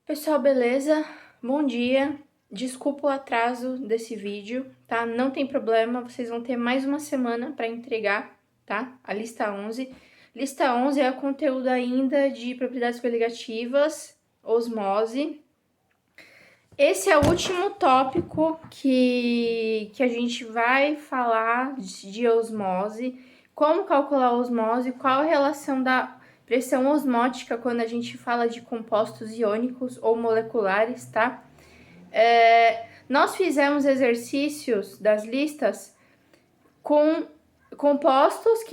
Pessoal, beleza? Bom dia. Desculpa o atraso desse vídeo, tá? Não tem problema, vocês vão ter mais uma semana para entregar, tá? A lista 11. Lista 11 é o conteúdo ainda de propriedades coligativas, osmose. Esse é o último tópico que a gente vai falar de osmose, como calcular a osmose, qual a relação da pressão osmótica quando a gente fala de compostos iônicos ou moleculares, tá? Nós fizemos exercícios das listas com compostos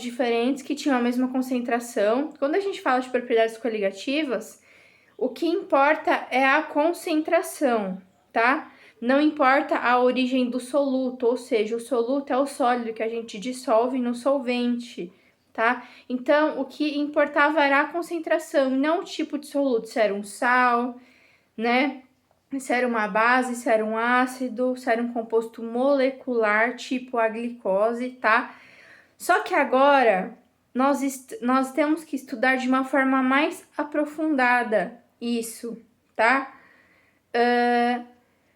diferentes que tinham a mesma concentração. Quando a gente fala de propriedades coligativas, o que importa é a concentração, tá? Não importa a origem do soluto, ou seja, o soluto é o sólido que a gente dissolve no solvente, tá? Então, o que importava era a concentração, não o tipo de soluto, se era um sal, né? Se era uma base, se era um ácido, se era um composto molecular, tipo a glicose, tá? Só que agora nós temos que estudar de uma forma mais aprofundada isso, tá?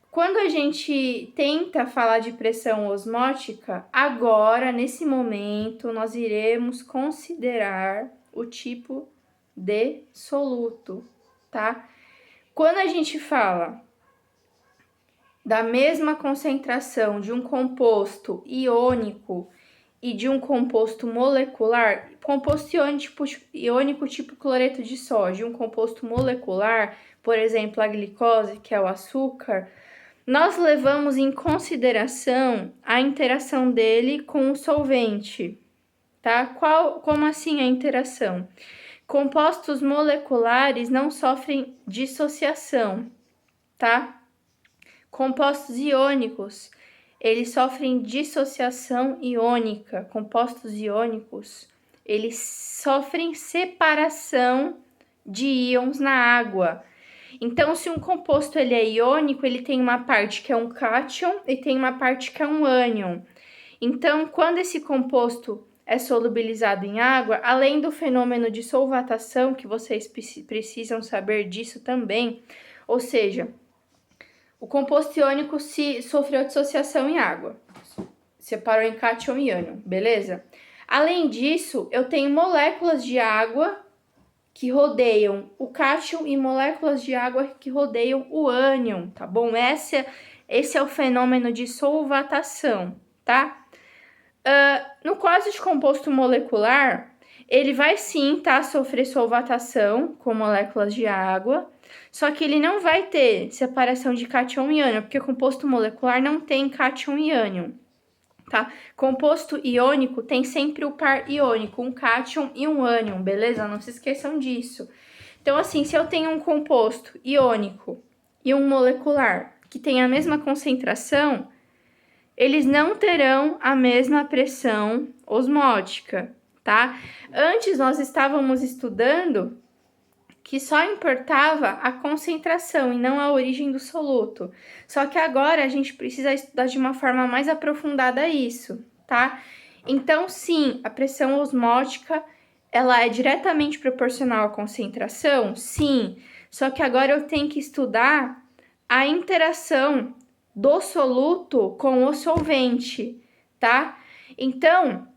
Quando a gente tenta falar de pressão osmótica, agora, nesse momento, nós iremos considerar o tipo de soluto, tá? Quando a gente fala da mesma concentração de um composto iônico e de um composto molecular, composto iônico tipo cloreto de sódio, um composto molecular, por exemplo, a glicose, que é o açúcar, nós levamos em consideração a interação dele com o solvente, tá? Como assim a interação? Compostos moleculares não sofrem dissociação, tá? Compostos iônicos, eles sofrem dissociação iônica. Compostos iônicos, eles sofrem separação de íons na água. Então, se um composto ele é iônico, ele tem uma parte que é um cátion e tem uma parte que é um ânion. Então, quando esse composto é solubilizado em água, além do fenômeno de solvatação, que vocês precisam saber disso também, ou seja, o composto iônico sofreu dissociação em água, separou em cátion e ânion, beleza? Além disso, eu tenho moléculas de água que rodeiam o cátion e moléculas de água que rodeiam o ânion, tá bom? Esse é o fenômeno de solvatação, tá? No caso de composto molecular, ele vai sim sofrer solvatação com moléculas de água, só que ele não vai ter separação de cátion e ânion, porque composto molecular não tem cátion e ânion, tá? Composto iônico tem sempre o par iônico, um cátion e um ânion, beleza? Não se esqueçam disso. Então, assim, se eu tenho um composto iônico e um molecular que tem a mesma concentração, eles não terão a mesma pressão osmótica, tá? Antes nós estávamos estudando que só importava a concentração e não a origem do soluto. Só que agora a gente precisa estudar de uma forma mais aprofundada isso, tá? Então, sim, a pressão osmótica, ela é diretamente proporcional à concentração? Sim. Só que agora eu tenho que estudar a interação do soluto com o solvente, tá? Então,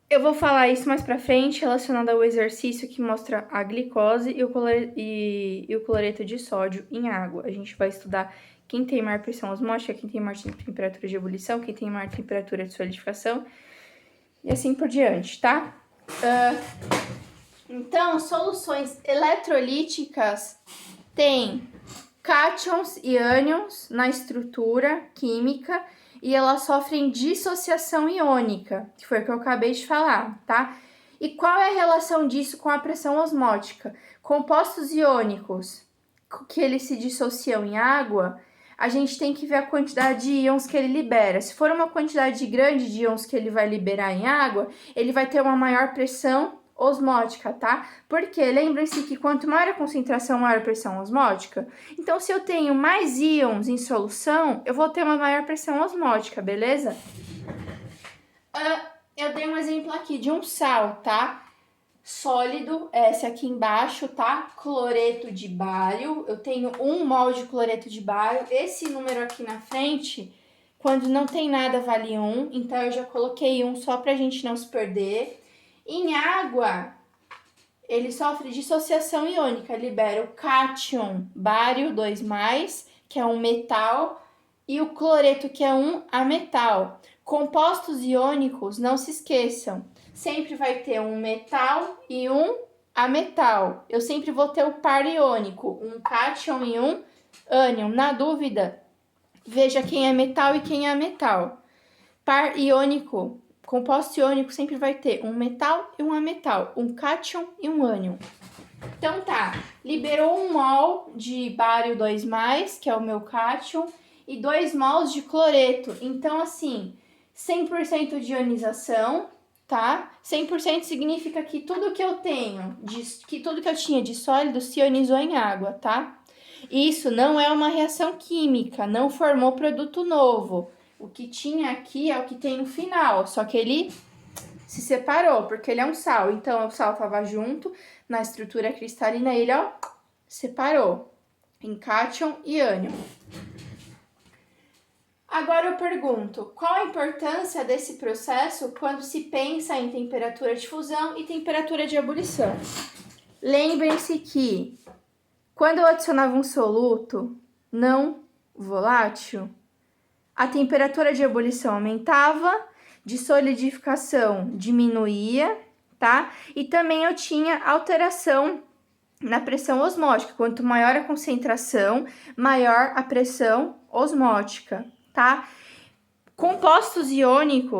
eu vou falar isso mais pra frente, relacionado ao exercício que mostra a glicose e o cloreto de sódio em água. A gente vai estudar quem tem maior pressão osmótica, quem tem maior temperatura de ebulição, quem tem maior temperatura de solidificação e assim por diante, tá? Então, soluções eletrolíticas têm cátions e ânions na estrutura química e elas sofrem dissociação iônica, que foi o que eu acabei de falar, tá? E qual é a relação disso com a pressão osmótica? Compostos iônicos que eles se dissociam em água, a gente tem que ver a quantidade de íons que ele libera. Se for uma quantidade grande de íons que ele vai liberar em água, ele vai ter uma maior pressão osmótica, tá? Porque lembrem-se que quanto maior a concentração, maior a pressão osmótica. Então, se eu tenho mais íons em solução, eu vou ter uma maior pressão osmótica, beleza? Eu dei um exemplo aqui de um sal, tá? sólido, esse aqui embaixo, tá? Cloreto de bário. Eu tenho 1 mol de cloreto de bário. Esse número aqui na frente, quando não tem nada, vale 1. Então, eu já coloquei 1 só pra gente não se perder. Em água, ele sofre dissociação iônica. Libera o cátion bário 2+, que é um metal, e o cloreto, que é um ametal. Compostos iônicos, não se esqueçam, sempre vai ter um metal e um ametal. Eu sempre vou ter o par iônico, um cátion e um ânion. Na dúvida, veja quem é metal e quem é ametal. Par iônico, composto iônico sempre vai ter um metal e um ametal, um cátion e um ânion. Então tá, liberou 1 mol de bário 2+, que é o meu cátion, e 2 mols de cloreto. Então, assim, 100% de ionização, tá? 100% significa que tudo que eu tenho, tudo que eu tinha de sólido se ionizou em água, tá? Isso não é uma reação química, não formou produto novo. O que tinha aqui é o que tem no final, só que ele se separou, porque ele é um sal. Então, o sal estava junto na estrutura cristalina, ele, ó, separou em cátion e ânion. Agora eu pergunto, qual a importância desse processo quando se pensa em temperatura de fusão e temperatura de ebulição? Lembrem-se que quando eu adicionava um soluto não volátil, a temperatura de ebulição aumentava, de solidificação diminuía, tá? E também eu tinha alteração na pressão osmótica. Quanto maior a concentração, maior a pressão osmótica, tá? Compostos iônicos